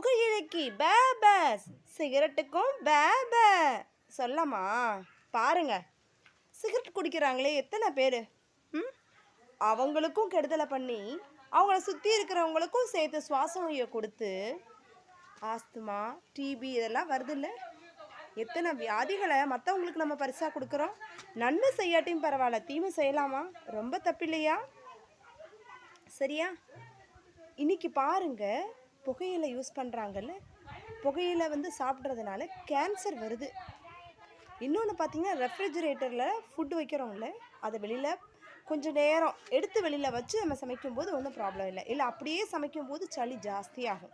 புகையிலைக்கு babe, சிகரெட்டுக்கும் babe சொல்லமா? பாருங்க, cigarette குடிக்கிறாங்களே எத்தனை பேர், அவங்களுக்கும் கெடுதலை பண்ணி அவங்கள சுற்றி இருக்கிறவங்களுக்கும் சேர்த்து சுவாச நோயை கொடுத்து ஆஸ்துமா, டிபி இதெல்லாம் வருது இல்லை? எத்தனை வியாதிகளை மற்றவங்களுக்கு நம்ம பரிசாக கொடுக்குறோம். நன்மை செய்யாட்டியும் பரவாயில்ல, தீமை செய்யலாமா? ரொம்ப தப்பில்லையா? சரியா? இன்னைக்கு பாருங்க, புகையிலை யூஸ் பண்ணுறாங்கல்ல, புகையிலை சாப்பிட்றதுனால கேன்சர் வருது. இன்னொன்று பார்த்தீங்கன்னா, ரெஃப்ரிஜிரேட்டரில் ஃபுட்டு வைக்கிறோம்ல, அதை வெளியில் கொஞ்சம் நேரம் எடுத்து வெளியில் வச்சு நம்ம சமைக்கும்போது ஒன்றும் ப்ராப்ளம் இல்லை. இல்லை அப்படியே சமைக்கும்போது சளி ஜாஸ்தியாகும்.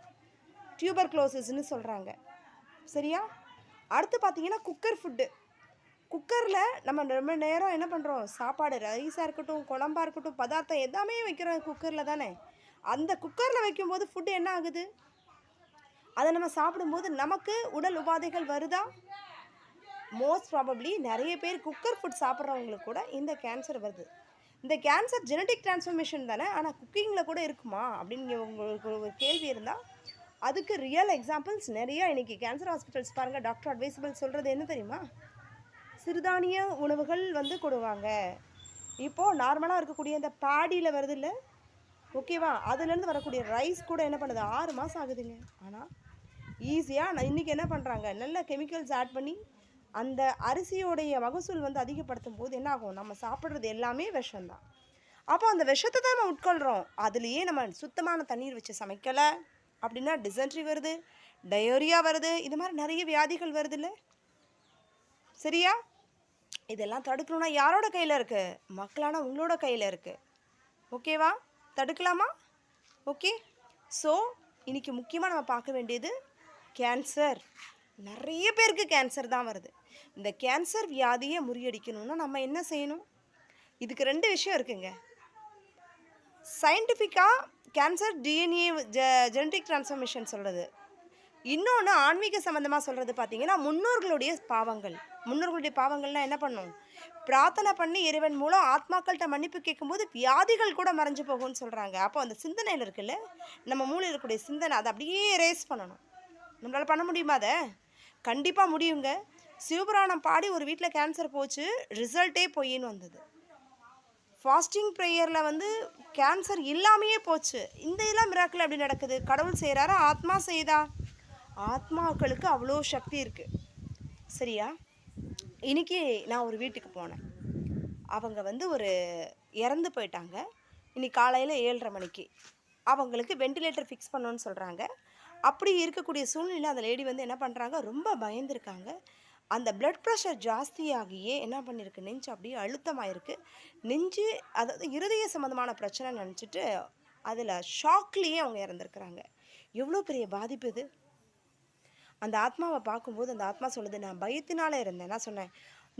டியூபர்குலோசிஸ்ன்னு சொல்கிறாங்க. சரியா? அடுத்து பார்த்தீங்கன்னா, குக்கர் ஃபுட்டு. குக்கரில் நம்ம ரொம்ப நேரம் என்ன பண்ணுறோம், சாப்பாடு ரைஸாக இருக்கட்டும், குழம்பாக இருக்கட்டும், பதார்த்தம் எல்லாமே வைக்கிறோம் குக்கரில் தானே. அந்த குக்கரில் வைக்கும்போது ஃபுட்டு என்ன ஆகுது, அதை நம்ம சாப்பிடும்போது நமக்கு உடல் உபாதைகள் வருதா? மோஸ்ட் ப்ராபப்ளி நிறைய பேர் குக்கர் ஃபுட் சாப்பிட்றவங்களுக்கு கூட இந்த கேன்சர் வருது. இந்த கேன்சர் ஜெனட்டிக் டிரான்ஸ்ஃபர்மேஷன் தானே, ஆனால் குக்கிங்கில் கூட இருக்குமா அப்படின்னு உங்களுக்கு ஒரு கேள்வி இருந்தால் அதுக்கு ரியல் எக்ஸாம்பிள்ஸ் நிறையா இன்றைக்கி கேன்சர் ஹாஸ்பிட்டல்ஸ் பாருங்கள். டாக்டர் அட்வைசபிள் சொல்கிறது என்ன தெரியுமா? சிறுதானிய உணவுகள் கொடுவாங்க. இப்போது நார்மலாக இருக்கக்கூடிய இந்த பாடியில் வருது இல்லை, ஓகேவா, அதுலேருந்து வரக்கூடிய ரைஸ் கூட என்ன பண்ணுது, 6 மாதம் ஆகுதுங்க. ஆனால் ஈஸியாக இன்றைக்கி என்ன பண்ணுறாங்க, நல்ல கெமிக்கல்ஸ் ஆட் பண்ணி அந்த அரிசியோடைய மகசூல் அதிகப்படுத்தும் போது என்ன ஆகும், நம்ம சாப்பிட்றது எல்லாமே விஷம்தான். அப்போ அந்த விஷத்தை தான் நம்ம உட்கொள்கிறோம். அதுலேயே நம்ம சுத்தமான தண்ணீர் வச்சு சமைக்கலை அப்படின்னா டிசென்ட்ரி வருது, டயோரியா வருது, இது மாதிரி நிறைய வியாதிகள் வருது இல்லை? சரியா? இதெல்லாம் தடுக்கணும்னா யாரோட கையில் இருக்குது? மக்களான உங்களோட கையில் இருக்குது. ஓகேவா? தடுக்கலாமா? ஓகே. ஸோ இன்றைக்கி முக்கியமாக நம்ம பார்க்க வேண்டியது கேன்சர். நிறைய பேருக்கு கேன்சர் தான் வருது. இந்த கேன்சர் வியாதியை முறியடிக்கணும்னா நம்ம என்ன செய்யணும்? இதுக்கு 2 விஷயம் இருக்குங்க. சயின்டிஃபிக்காக கேன்சர் டிஎன்ஏ ஜெனட்டிக் டிரான்ஸ்ஃபர்மேஷன் சொல்கிறது. இன்னொன்று ஆன்மீக சம்மந்தமாக சொல்கிறது பார்த்திங்கன்னா, முன்னோர்களுடைய பாவங்கள்லாம் என்ன பண்ணும், பிரார்த்தனை பண்ணி இறைவன் மூலம் ஆத்மாக்கள்கிட்ட மன்னிப்பு கேட்கும்போது வியாதிகள் கூட மறைஞ்சு போகும்னு சொல்கிறாங்க. அப்போ அந்த சிந்தனையில் இருக்குல்ல, நம்ம மூளையில் இருக்கக்கூடிய சிந்தனை, அதை அப்படியே ரேஸ் பண்ணணும். நம்மளால் பண்ண முடியுமா? அதை கண்டிப்பாக முடியுங்க. சிவபுராணம் பாடி ஒரு வீட்டில் கேன்சர் போச்சு, ரிசல்ட்டே பொய்ன்னு வந்தது. ஃபாஸ்டிங் ப்ரேயரில் கேன்சர் இல்லாமையே போச்சு. இந்த இதெல்லாம் மிராக்கிள் அப்படி நடக்குது. கடவுள் செய்கிறாரா, ஆத்மா செய்தா? ஆத்மாக்களுக்கு அவ்வளோ சக்தி இருக்குது. சரியா? இன்றைக்கி நான் ஒரு வீட்டுக்கு போனேன். அவங்க ஒரு இறந்து போயிட்டாங்க. இன்றைக்கி காலையில் 7:30 மணிக்கு அவங்களுக்கு வெண்டிலேட்டர் ஃபிக்ஸ் பண்ணணுன்னு சொல்கிறாங்க. அப்படி இருக்கக்கூடிய சூழ்நிலை அந்த லேடி என்ன பண்ணுறாங்க, ரொம்ப பயந்துருக்காங்க. அந்த பிளட் ப்ரெஷர் ஜாஸ்தியாகியே என்ன பண்ணியிருக்கு, நெஞ்சு அப்படியே அழுத்தமாயிருக்கு. நெஞ்சு அதாவது இருதய சம்மந்தமான பிரச்சனை நினச்சிட்டு அதில் ஷாக்லேயே அவங்க இறந்துருக்குறாங்க. எவ்வளோ பெரிய பாதிப்பு இது! அந்த ஆத்மாவை பார்க்கும்போது அந்த ஆத்மா சொல்லுது, நான் பயத்தினால இருந்தேன். நான் சொன்னேன்,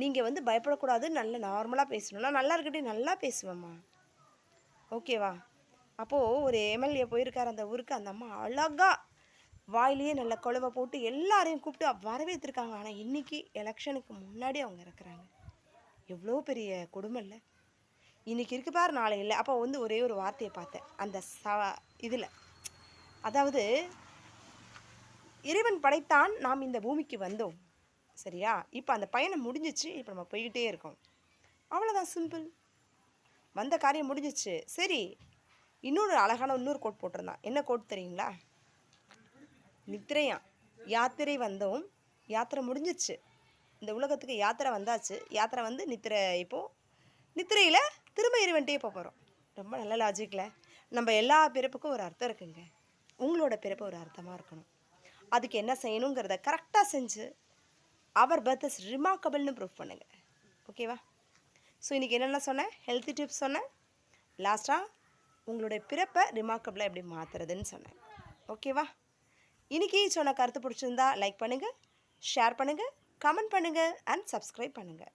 நீங்கள் பயப்படக்கூடாது, நல்ல நார்மலாக பேசணும். நான் நல்லா இருக்கட்டும், நல்லா பேசுவேம்மா, ஓகேவா? அப்போது ஒரு எம்எல்ஏ போயிருக்கார் அந்த ஊருக்கு. அந்த அம்மா அழகாக வாயிலேயே நல்ல குழவை போட்டு எல்லாரையும் கூப்பிட்டு வரவேற்றிருக்காங்க. ஆனால் இன்றைக்கி எலெக்ஷனுக்கு முன்னாடி அவங்க இருக்கிறாங்க. எவ்வளோ பெரிய கொடுமை இல்லை? இன்றைக்கி இருக்கு பாரு, நாளை இல்லை. அப்போ ஒரே ஒரு வார்த்தையை பார்த்தேன் அந்த இதில், அதாவது இறைவன் படைத்தான், நாம் இந்த பூமிக்கு வந்தோம். சரியா? இப்போ அந்த பயணம் முடிஞ்சிச்சு, இப்போ நம்ம போய்கிட்டே இருக்கோம். அவ்வளோதான், சிம்பிள். வந்த காரியம் முடிஞ்சிச்சு. சரி, இன்னொரு அழகான கோட் போட்டிருந்தான். என்ன கோட் தெரியுங்களா? நித்திரையான். யாத்திரை வந்தோம், யாத்திரை முடிஞ்சிச்சு. இந்த உலகத்துக்கு யாத்திரை வந்தாச்சு. யாத்திரை நித்திரை. இப்போது நித்திரையில் திரும்ப இறைவன்ட்டே போகிறோம். ரொம்ப நல்ல லாஜிக்கில். நம்ம எல்லா பிறப்புக்கும் ஒரு அர்த்தம் இருக்குங்க. உங்களோட பிறப்பு ஒரு அர்த்தமாக இருக்கணும். அதுக்கு என்ன செய்யணுங்கிறத கரெக்டாக செஞ்சு அவர் பர்த் இஸ் ரிமார்க்கபிள்னு ப்ரூவ் பண்ணுங்கள். ஓகேவா? ஸோ இன்றைக்கி என்னென்ன சொன்னேன், ஹெல்த்தி டிப்ஸ் சொன்னேன். லாஸ்ட்டாக உங்களுடைய பிறப்பை ரிமார்க்கபிளாக எப்படி மாற்றுறதுன்னு சொன்னேன். ஓகேவா? இன்றைக்கி சொன்ன கருத்து பிடிச்சிருந்தா லைக் பண்ணுங்கள், ஷேர் பண்ணுங்கள், கமெண்ட் பண்ணுங்கள் அண்ட் சப்ஸ்கிரைப் பண்ணுங்கள்.